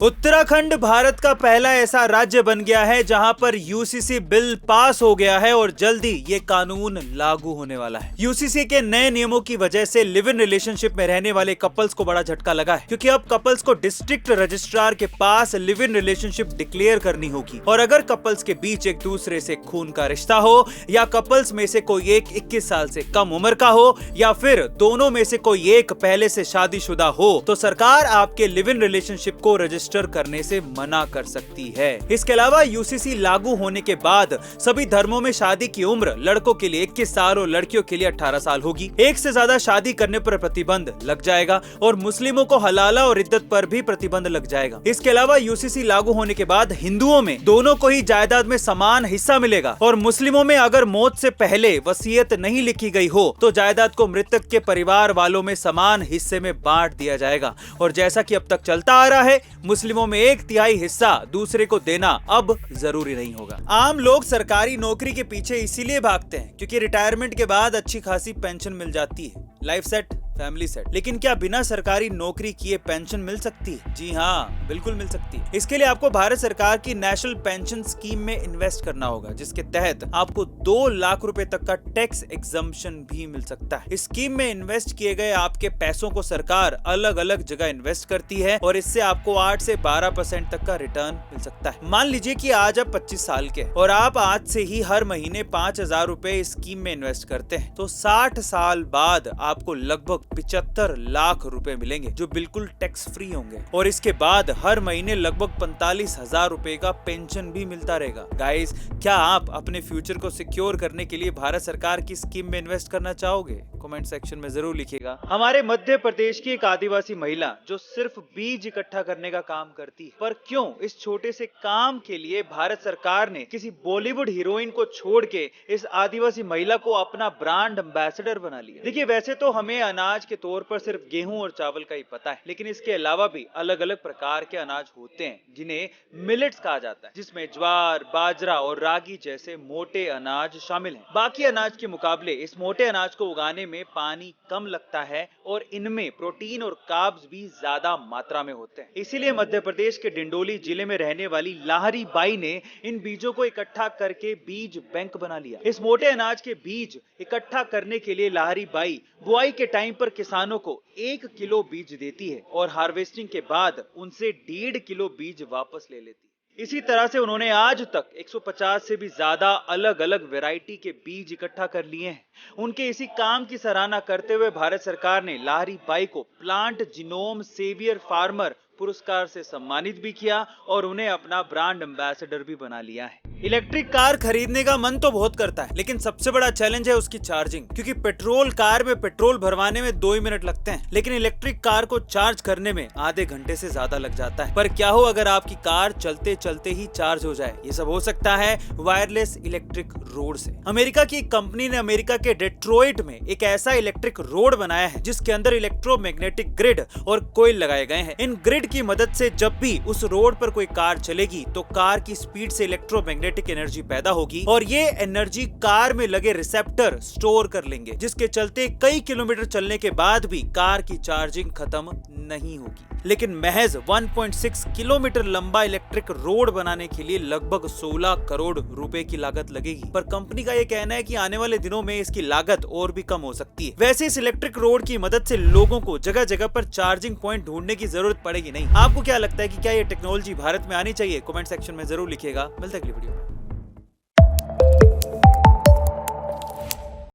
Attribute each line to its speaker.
Speaker 1: उत्तराखंड भारत का पहला ऐसा राज्य बन गया है जहां पर यूसीसी बिल पास हो गया है और जल्दी ये कानून लागू होने वाला है। यूसीसी के नए नियमों की वजह से लिव इन रिलेशनशिप में रहने वाले कपल्स को बड़ा झटका लगा है, क्योंकि अब कपल्स को डिस्ट्रिक्ट रजिस्ट्रार के पास लिव इन रिलेशनशिप डिक्लेयर करनी होगी। और अगर कपल्स के बीच एक दूसरे से खून का रिश्ता हो या कपल्स में से कोई एक 21 साल से कम उम्र का हो या फिर दोनों में से कोई एक पहले से शादीशुदा हो, तो सरकार आपके लिव इन रिलेशनशिप को रजिस्टर करने से मना कर सकती है। इसके अलावा यूसीसी लागू होने के बाद सभी धर्मों में शादी की उम्र लड़कों के लिए 21 साल और लड़कियों के लिए 18 साल होगी। एक से ज्यादा शादी करने पर प्रतिबंध लग जाएगा और मुस्लिमों को हलाला और इद्दत पर भी प्रतिबंध लग जाएगा। इसके अलावा यूसीसी लागू होने के बाद हिंदुओं में दोनों को ही जायदाद में समान हिस्सा मिलेगा और मुस्लिमों में अगर मौत से पहले वसीयत नहीं लिखी गई हो तो जायदाद को मृतक के परिवार वालों में समान हिस्से में बांट दिया जाएगा। और जैसा कि अब तक चलता आ रहा है, मुस्लिमों में 1/3 हिस्सा दूसरे को देना अब जरूरी नहीं होगा। आम लोग सरकारी नौकरी के पीछे इसीलिए भागते हैं क्योंकि रिटायरमेंट के बाद अच्छी खासी पेंशन मिल जाती है, लाइफ सेट, फैमिली सेट। लेकिन क्या बिना सरकारी नौकरी किए पेंशन मिल सकती है? जी हाँ, बिल्कुल मिल सकती है। इसके लिए आपको भारत सरकार की नेशनल पेंशन स्कीम में इन्वेस्ट करना होगा, जिसके तहत आपको 2 लाख रुपए तक का टैक्स एग्जम्पशन भी मिल सकता है। इस स्कीम में इन्वेस्ट किए गए आपके पैसों को सरकार अलग अलग जगह इन्वेस्ट करती है और इससे आपको 8 से 12% तक का रिटर्न मिल सकता है। मान लीजिए कि आज आप 25 साल के और आप आज से ही हर महीने 5,000 रुपए इस स्कीम में इन्वेस्ट करते हैं, तो 60 साल बाद आपको लगभग 75 लाख रुपए मिलेंगे, जो बिल्कुल टैक्स फ्री होंगे। और इसके बाद हर महीने लगभग 45,000 रुपए का पेंशन भी मिलता रहेगा। गाइस, क्या आप अपने फ्यूचर को सिक्योर करने के लिए भारत सरकार की स्कीम में इन्वेस्ट करना चाहोगे? कमेंट सेक्शन में जरूर लिखिएगा। हमारे मध्य प्रदेश की एक आदिवासी महिला जो सिर्फ बीज इकट्ठा करने का काम करती है, पर क्यों इस छोटे से काम के लिए भारत सरकार ने किसी बॉलीवुड हीरोइन को छोड़ के इस आदिवासी महिला को अपना ब्रांड एम्बेसडर बना लिया? देखिए, वैसे तो हमें अनाज के तौर पर सिर्फ गेहूं और चावल का ही पता है, लेकिन इसके अलावा भी अलग अलग प्रकार के अनाज होते हैं जिन्हें मिलेट्स कहा जाता है, जिसमें ज्वार, बाजरा और रागी जैसे मोटे अनाज शामिल हैं। बाकी अनाज के मुकाबले इस मोटे अनाज को उगाने में पानी कम लगता है और इनमें प्रोटीन और कार्ब्स भी ज्यादा मात्रा में होते हैं। इसीलिए मध्य प्रदेश के डिंडोली जिले में रहने वाली लाहरी बाई ने इन बीजों को इकट्ठा करके बीज बैंक बना लिया। इस मोटे अनाज के बीज इकट्ठा करने के लिए लाहरी बाई बुआई के टाइम पर किसानों को 1 किलो बीज देती है और हार्वेस्टिंग के बाद उनसे 1.5 किलो बीज वापस ले लेती है। इसी तरह से उन्होंने आज तक 150 से भी ज्यादा अलग अलग वैरायटी के बीज इकट्ठा कर लिए हैं। उनके इसी काम की सराहना करते हुए भारत सरकार ने लाहरी बाई को प्लांट जीनोम सेवियर फार्मर पुरस्कार से सम्मानित भी किया और उन्हें अपना ब्रांड एम्बेसडर भी बना लिया है। इलेक्ट्रिक कार खरीदने का मन तो बहुत करता है, लेकिन सबसे बड़ा चैलेंज है उसकी चार्जिंग, क्योंकि पेट्रोल कार में पेट्रोल भरवाने में 2 ही मिनट लगते हैं, लेकिन इलेक्ट्रिक कार को चार्ज करने में आधे घंटे से ज्यादा लग जाता है। पर क्या हो अगर आपकी कार चलते चलते ही चार्ज हो जाए? ये सब हो सकता है वायरलेस इलेक्ट्रिक रोड से। अमेरिका की कंपनी ने अमेरिका के डेट्रॉइट में एक ऐसा इलेक्ट्रिक रोड बनाया है जिसके अंदर इलेक्ट्रोमैग्नेटिक ग्रिड और कोयल लगाए गए हैं। इन ग्रिड की मदद से जब भी उस रोड पर कोई कार चलेगी तो कार की स्पीड से इलेक्ट्रोमैग्नेटिक एनर्जी पैदा होगी और ये एनर्जी कार में लगे रिसेप्टर स्टोर कर लेंगे, जिसके चलते कई किलोमीटर चलने के बाद भी कार की चार्जिंग खत्म नहीं होगी। लेकिन महज 1.6 किलोमीटर लंबा इलेक्ट्रिक रोड बनाने के लिए लगभग 16 करोड़ रुपए की लागत लगेगी। पर कंपनी का ये कहना है कि आने वाले दिनों में इसकी लागत और भी कम हो सकती है। वैसे इस इलेक्ट्रिक रोड की मदद से लोगों को जगह जगह पर चार्जिंग पॉइंट ढूंढने की जरूरत पड़ेगी नहीं। आपको क्या लगता है कि क्या ये टेक्नोलॉजी भारत में आनी चाहिए? कमेंट सेक्शन में जरूर लिखिएगा। मिलते हैं अगली वीडियो में।